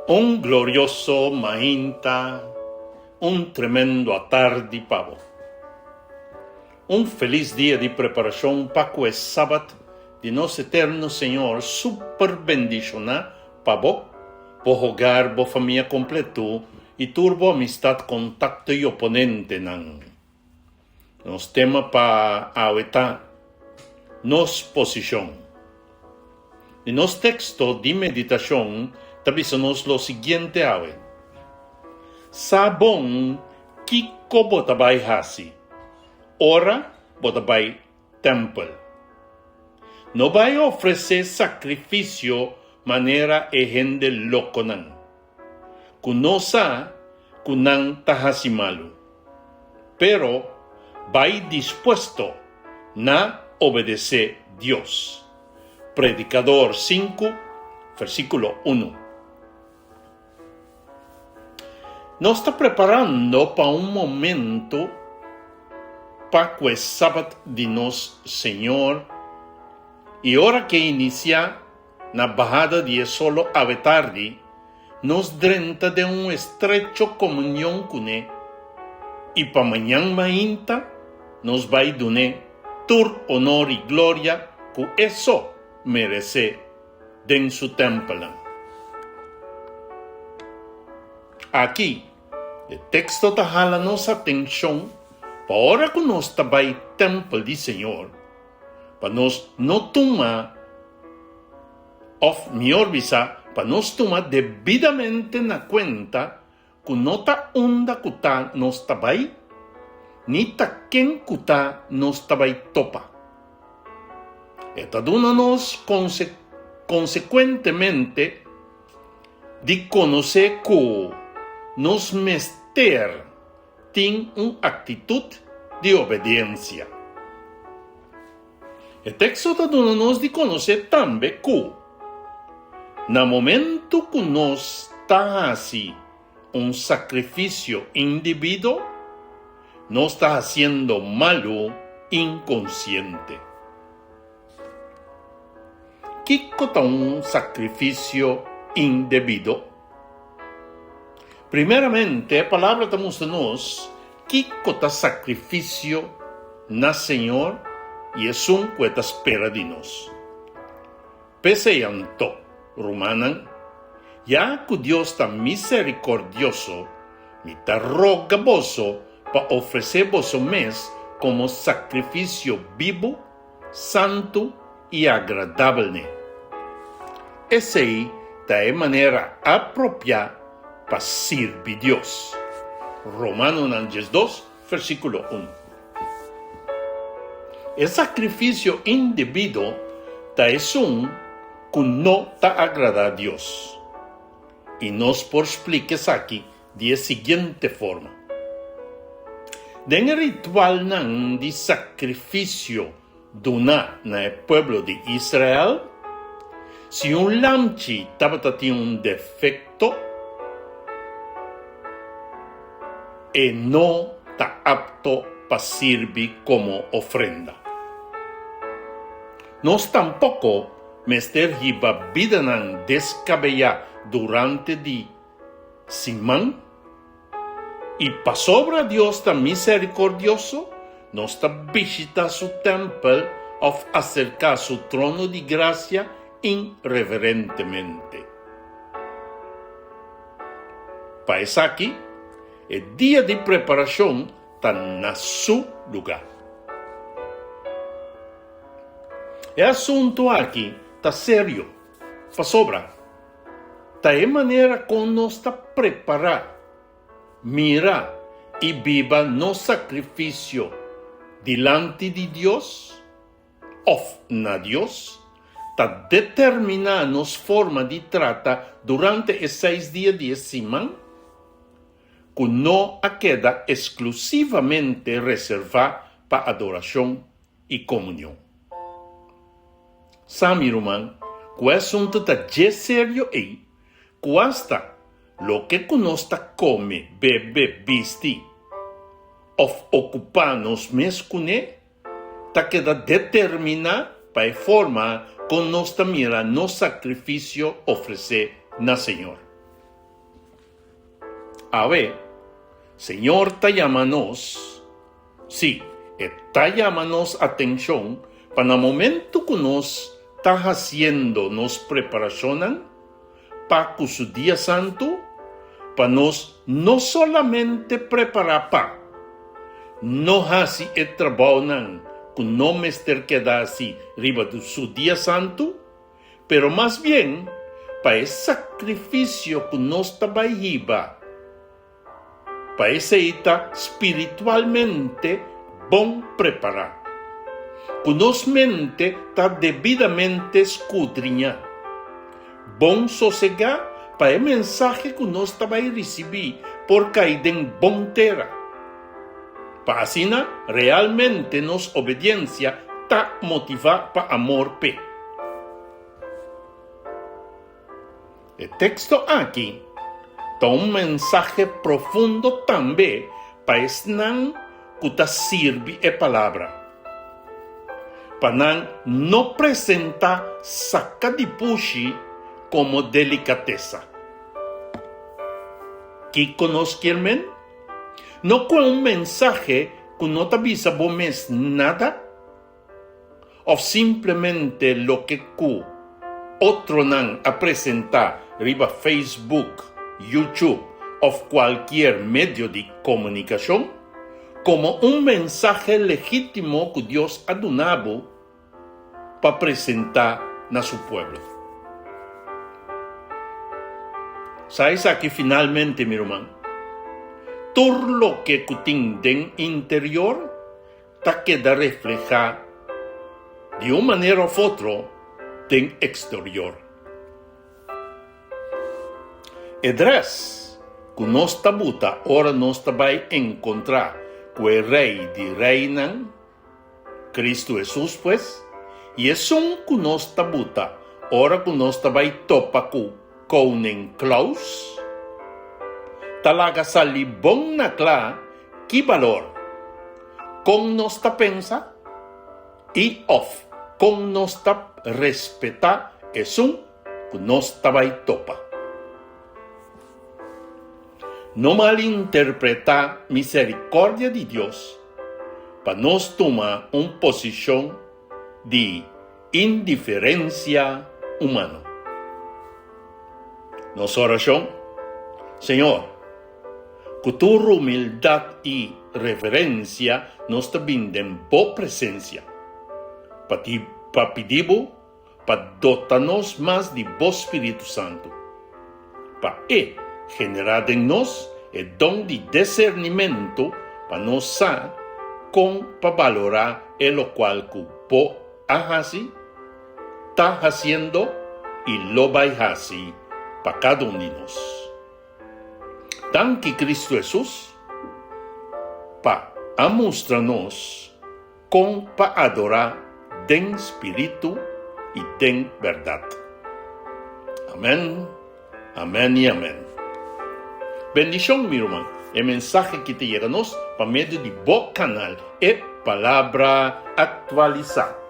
Un glorioso mainta, un tremendo atar di pavo. Un feliz dia de preparação para o sábado de nosso eterno Senhor, super bendicionar para por jogar bo família completo e turbo amistad, contacto e oponente nan. Nos tema para aweta nos posição. E nos texto de meditação tabisanos lo siguiente awe. Sabon kiko botabay hasi. Ora botabay temple. No vai ofrecer sacrifício manera ehende loconan. Kunosa kunang tahasimalu. Pero vai dispuesto na obedecer Dios. Predicador 5, versículo 1. Nos está preparando para un momento para el sábado de nos Señor, y ahora que inicia la bajada de solo a tarde, nos drenta de un estrecho comunión con Él, y para mañana mainta nos va a dar tur honor y gloria que eso merece en su templo. Aqui, o texto está jalando nossa atenção para a hora que nós estamos no templo do Senhor, para nós não tomar, para nós tomar devidamente na conta que não está onde nós estamos, nem está quem nós estamos topa. Está dando-nos consequentemente de conhecer que nos mester tem uma atitude de obediência. O texto está dando-nos de conhecer também que, no momento que nós está assim um sacrifício indivíduo, nós está fazendo malo inconsciente. Que é um sacrifício indebido? Primeiramente, a palavra está mostrando-nos que é sacrifício na Senhor e é um que está espera de nós. Pese anto, Romanan, já que Deus está misericordioso, me está rogaboso para oferecer vos mês como sacrifício vivo, santo e agradável. Essa aí está a maneira apropriada para servir Deus. Romanos 2, versículo 1. El sacrifício indebido é um que não agrada a Deus. E nos por explicar aqui de seguinte forma. Den ritual de sacrifício dona no povo de Israel, se lamchi tinha defecto, e não está apto para servir como ofrenda. Nós tampouco mester hiba vida nan descabellar durante de semana, e para sobra Deus está misericordioso, nós está visitar su templo ou acercar su trono de graça irreverentemente. Para isso aqui, o dia de preparação está na seu lugar. O assunto aqui está sério, para sobra. Está de maneira como nós está preparar, mirar e viva no sacrifício delante de Deus, ou na Deus, está determinando as formas de tratar durante os 6 dias de semana, que não queda exclusivamente reservada para adoração e comunhão. Sabe, irmão, que o assunto está de sério aí, que hasta lo que nós come, bebe, veste, ou ocupar-nos mesmo com ele, está queda determinado para a forma como nós miramos no sacrifício oferecer na Senhor. A ver, Señor, ta llamanos, sí, ta llamanos atención para el momento que nos está haciendo, nos preparacionan para su día santo, para nos no solamente preparar para, no así el trabajo que no me queda así arriba de su día santo, pero más bien para el sacrificio que nos está arriba, para ese está espiritualmente bon preparar, que nos mente está debidamente escudriñar, bon sosegar para el mensaje que nos está a recibir por caer en bon terra. Para así realmente nos obediencia está motivada para amor pe. El texto aquí da un mensaje profundo también para esnan que te sirve la palabra. Para no presentar sacadipushi como delicadeza. ¿Qué conozco el men? No con un mensaje que no te avisa vos nada, o simplemente lo que otro nan a presentar arriba Facebook, YouTube o cualquier medio de comunicación como un mensaje legítimo que Dios ha donado para presentar a su pueblo. ¿Sabes aquí finalmente, mi hermano? Todo lo que tiene en interior ta queda reflejar de una manera u otra en exterior. Edras, que nos tabuta, ahora nos va a encontrar con el rey de reinan, Cristo Jesús, pues, y es un que nos tabuta, ahora que nos va a topa con en Klaus, talaga sali bon na kla, ki valor, con nos ta pensa, y off, con nos ta respeta, es un que nos ta va a topa. No malinterpretar misericordia de Dios para nos tomar una posición de indiferencia humana. Nuestra oración, Señor, que tu humildad y reverencia nos te brinden por presencia, para pedir, para dotarnos más de vos Espíritu Santo, para generar en nos el don de discernimiento para nos saber para valorar lo cual cupo así, está haciendo y lo va a hacer para cada uno de nosotros. Dan que Cristo Jesús para mostrarnos para adorar den espíritu y den verdad. Amén, amén y amén. Bendición, mi hermano. El mensaje que te llega por medio de vos canal es palabra actualizada.